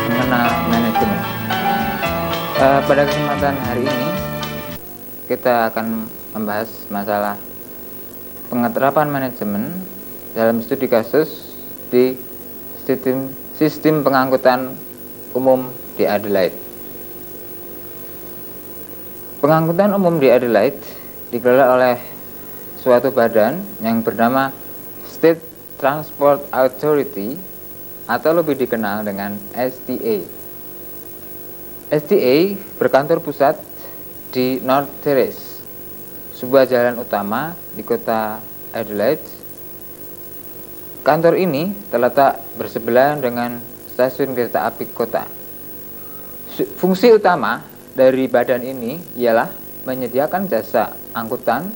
mengenal manajemen. Pada kesempatan hari ini kita akan membahas masalah pengeterapan manajemen dalam studi kasus di sistem pengangkutan umum di Adelaide. Pengangkutan umum di Adelaide dikelola oleh suatu badan yang bernama State Transport Authority atau lebih dikenal dengan STA. STA berkantor pusat di North Terrace, sebuah jalan utama di kota Adelaide. Kantor ini terletak bersebelahan dengan stasiun kereta api kota. Fungsi utama dari badan ini ialah menyediakan jasa angkutan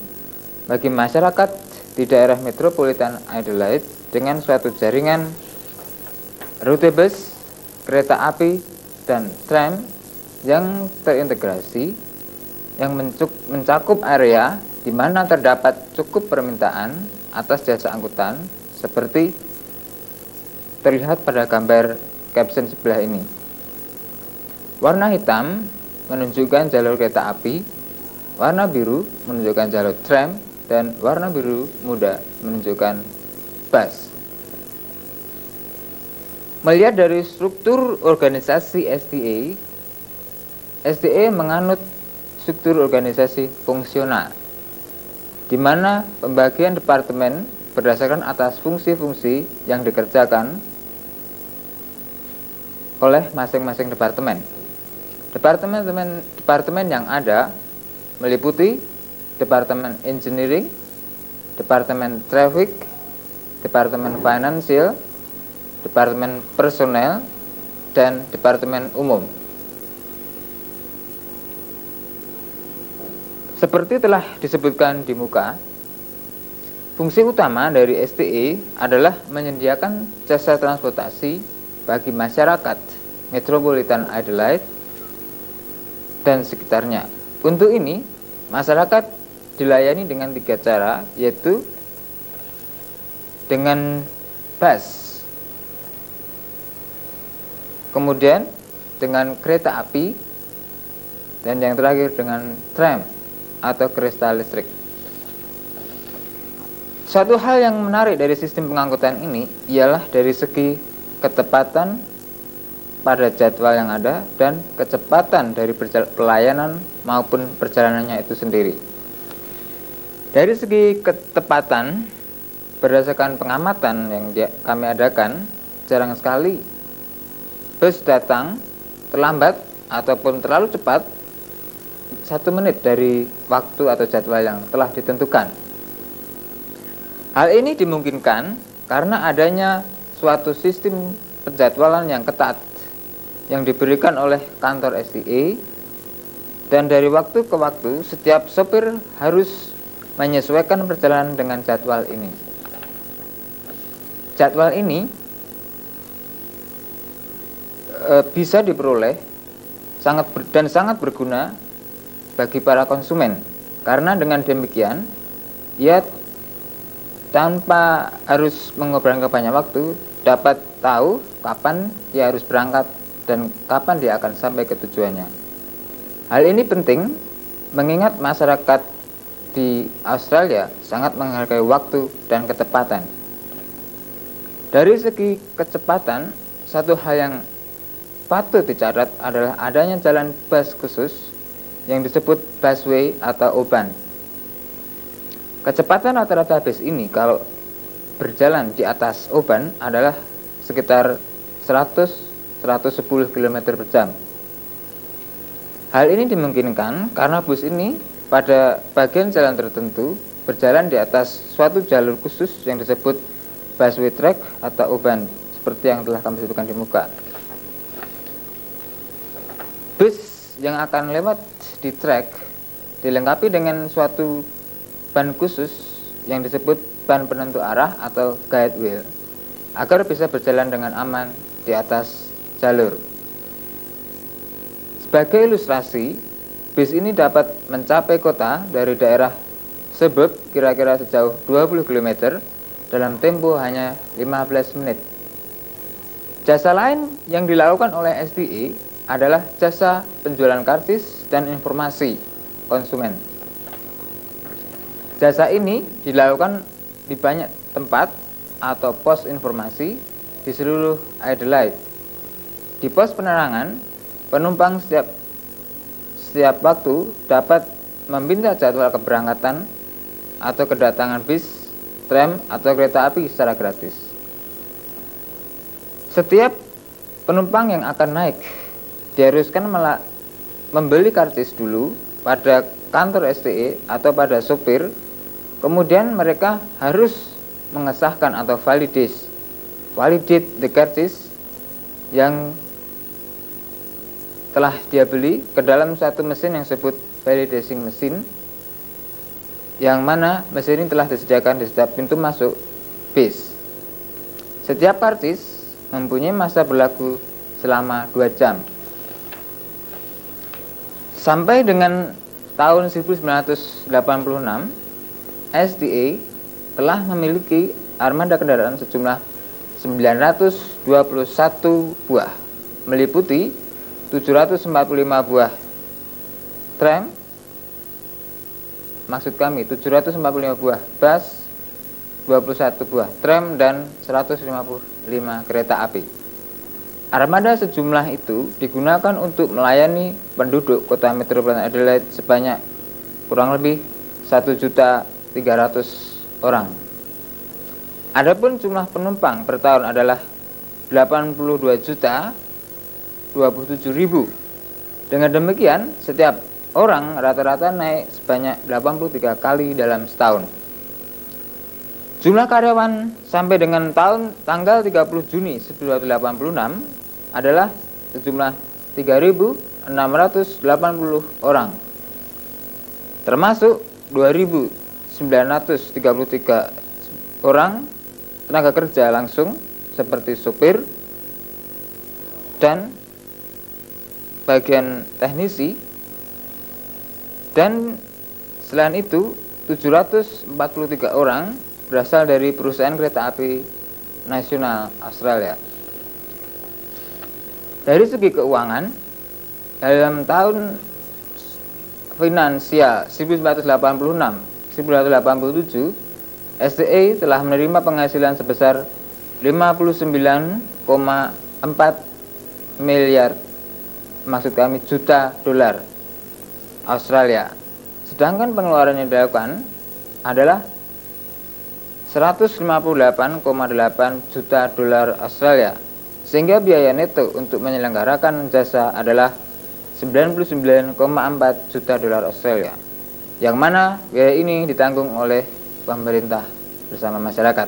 bagi masyarakat di daerah metropolitan Adelaide dengan suatu jaringan rute bus, kereta api, dan tram yang terintegrasi yang mencakup area di mana terdapat cukup permintaan atas jasa angkutan seperti terlihat pada gambar caption sebelah ini. Warna hitam menunjukkan jalur kereta api, warna biru menunjukkan jalur tram, dan warna biru muda menunjukkan bus. Melihat dari struktur organisasi STA, STA menganut struktur organisasi fungsional, di mana pembagian departemen berdasarkan atas fungsi-fungsi yang dikerjakan oleh masing-masing departemen. Departemen yang ada meliputi Departemen Engineering, Departemen Traffic, Departemen Financial, Departemen Personel, dan Departemen Umum. Seperti telah disebutkan di muka, fungsi utama dari STA adalah menyediakan jasa transportasi bagi masyarakat metropolitan Adelaide dan sekitarnya. Untuk ini, masyarakat dilayani dengan 3 cara, yaitu dengan bus, kemudian dengan kereta api, dan yang terakhir dengan tram atau kereta listrik. Satu hal yang menarik dari sistem pengangkutan ini ialah dari segi ketepatan pada jadwal yang ada dan kecepatan dari pelayanan maupun perjalanannya itu sendiri. Dari segi ketepatan, berdasarkan pengamatan yang kami adakan, jarang sekali bus datang terlambat ataupun terlalu cepat 1 menit dari waktu atau jadwal yang telah ditentukan. Hal ini dimungkinkan karena adanya suatu sistem penjadwalan yang ketat yang diberikan oleh kantor STA, dan dari waktu ke waktu setiap sopir harus menyesuaikan perjalanan dengan jadwal ini. Jadwal ini bisa diperoleh sangat berguna bagi para konsumen, karena dengan demikian ia tanpa harus mengorbankan banyak waktu dapat tahu kapan dia harus berangkat dan kapan dia akan sampai ke tujuannya. Hal ini penting mengingat masyarakat di Australia sangat menghargai waktu dan ketepatan. Dari segi kecepatan, satu hal yang patut dicatat adalah adanya jalan bus khusus yang disebut busway atau O-Bahn. Kecepatan rata-rata bus ini kalau berjalan di atas O-Bahn adalah sekitar 100-110 km per jam. Hal ini dimungkinkan karena bus ini pada bagian jalan tertentu berjalan di atas suatu jalur khusus yang disebut busway track atau O-Bahn, seperti yang telah kami sebutkan di muka. Bus yang akan lewat di track dilengkapi dengan suatu ban khusus yang disebut ban penentu arah atau guide wheel agar bisa berjalan dengan aman di atas jalur. Sebagai ilustrasi, bis ini dapat mencapai kota dari daerah suburb kira-kira sejauh 20 km dalam tempo hanya 15 menit. Jasa lain yang dilakukan oleh SDA adalah jasa penjualan karcis dan informasi konsumen. Jasa ini dilakukan di banyak tempat atau pos informasi di seluruh Adelaide. Di pos penerangan, penumpang setiap waktu dapat meminta jadwal keberangkatan atau kedatangan bis, tram, atau kereta api secara gratis. Setiap penumpang yang akan naik diharuskan membeli karcis dulu pada kantor SDA atau pada sopir. Kemudian mereka harus mengesahkan atau validate the karcis yang telah dia beli ke dalam satu mesin yang disebut validation mesin, yang mana mesin ini telah disediakan di setiap pintu masuk bis. Setiap karcis mempunyai masa berlaku selama 2 jam. Sampai dengan tahun 1986, SDA telah memiliki armada kendaraan sejumlah 921 buah, meliputi 745 buah tram, maksud kami 745 buah bus, 21 buah tram, dan 155 kereta api. Armada sejumlah itu digunakan untuk melayani penduduk kota metropolitan Adelaide sebanyak kurang lebih 1.300.000 orang. Adapun jumlah penumpang per tahun adalah 82.027.000. Dengan demikian, setiap orang rata-rata naik sebanyak 83 kali dalam setahun. Jumlah karyawan sampai dengan tanggal 30 Juni 1986 adalah sejumlah 3.680 orang, termasuk 2.933 orang tenaga kerja langsung seperti supir dan bagian teknisi, dan selain itu 743 orang berasal dari perusahaan kereta api nasional Australia. Dari segi keuangan, dalam tahun finansial 1986-1987, SDA telah menerima penghasilan sebesar 59,4 miliar, maksud kami juta dolar Australia. Sedangkan pengeluaran yang dilakukan adalah 158,8 juta dolar Australia, sehingga biaya neto untuk menyelenggarakan jasa adalah 99,4 juta dolar Australia, yang mana biaya ini ditanggung oleh pemerintah bersama masyarakat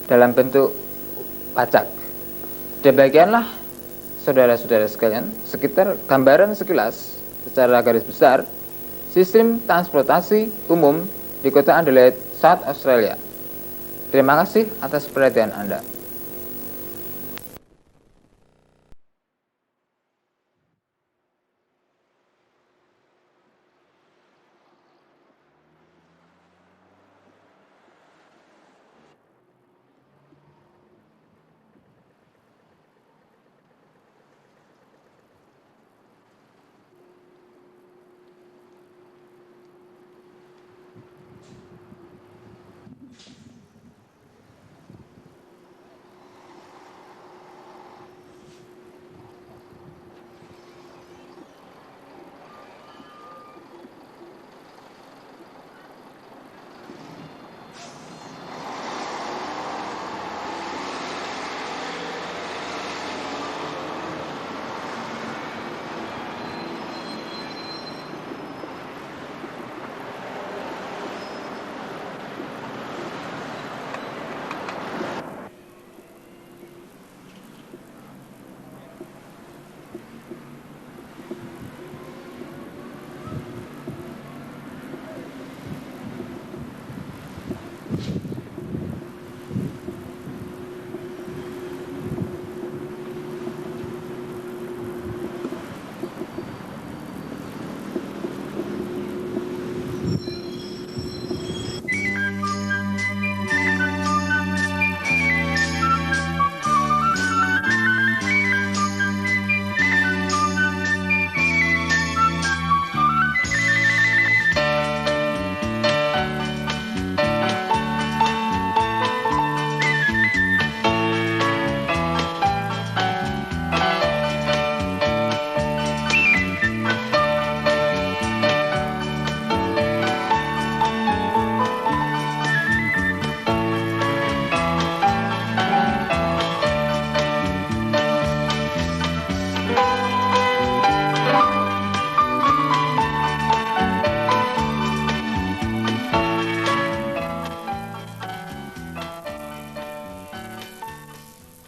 dalam bentuk pajak. Demikianlah saudara-saudara sekalian, sekitar gambaran sekilas secara garis besar sistem transportasi umum di kota Adelaide, South Australia. Terima kasih atas perhatian Anda.